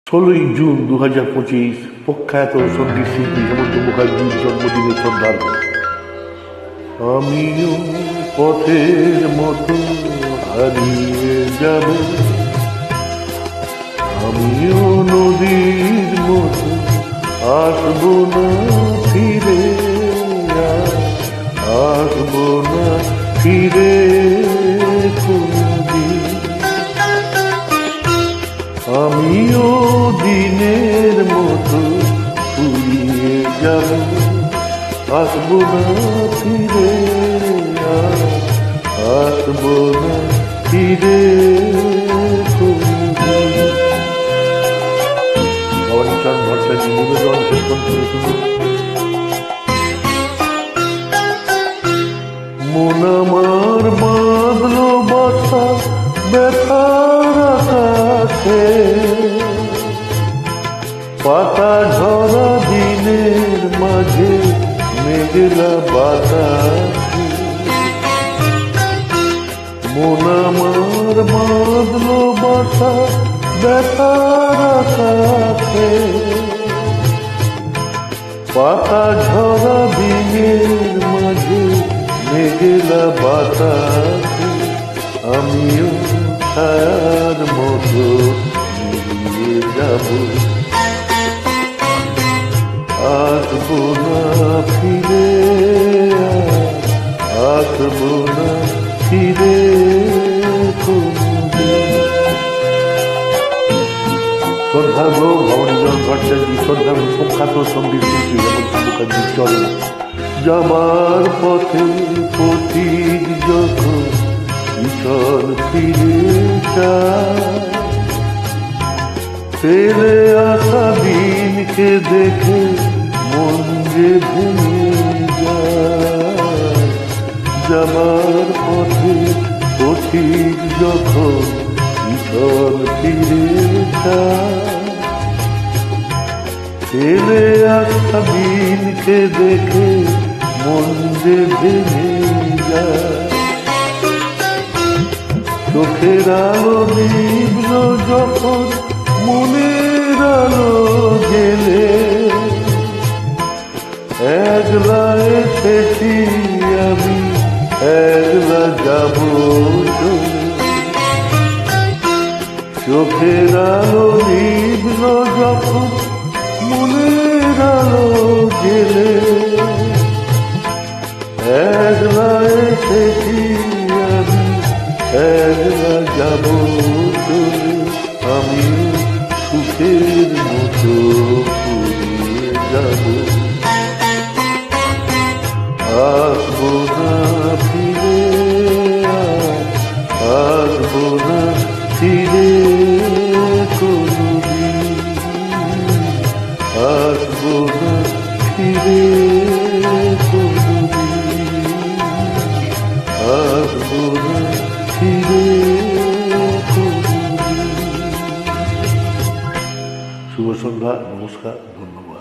16ই June 2025 প্রখ্যাত সঙ্গীত শিল্পী হেমন্ত মুখার্জির জন্মদিনের সন্ধ্যার আমিও পথের মতো হারিয়ে যাব, আমিও নদীর মতো আসবো না ফিরে, আসবো না ফিরে কোনদিন। আমিও দিনের মতো ফুরিয়ে যাব, আসবো না ফিরে, আসবো না ফিরে ভবানীচরণ ভট্টাচার্য নিবেদন কীর্তন করে শুনুন। মন আমার বাঁধলো বাসা ব্যথার আকাশে, পাতা ঝরা দিনের মাঝে মেঘলা বাতাসে। মন আমার বাঁধলো বাসা ব্যথার আকাশে, পাতা ঝরা দিনের মাঝে মেঘলা বাতাসে। আমিও ছায়ার মতো মিলিয়ে যাব, আসবো না ফিরে, আসবো না ফিরে কোনদিন। শ্রদ্ধার্ঘ ভবানীচরণ ভট্টাচার্য, শ্রদ্ধার্ঘ প্রখ্যাত সঙ্গীত শিল্পী হেমন্ত মুখার্জির চরণ। যাবার পথে পথিক যখন পিছন ফিরে যায়, ফেলে আসা দিনকে দেখে মন যে ভেঙে যায়। যাবার পথে পথিক যখন পিছন ফিরে যায়, ফেলে আসা দিনকে দেখে মন যে ভেঙে যায়। চোখের আলো নিভল যখন মনের আলো গেলে, একলা এসেছি আমি, একলা যাব চলে। চোখের আলো নিভল যখন মনের আলো গেলে, একলা এসেছি আমি, একলা যাব চলে। আমি সুখের মতো ফুরিয়ে যাব, আসবো না ফিরে, আসবো না ফিরে কোনদিন, আসবো না ফিরে কোনদিন, আসবো না ফিরে কোনদিন। শুভ সন্ধ্যা, নমস্কার, ধন্যবাদ।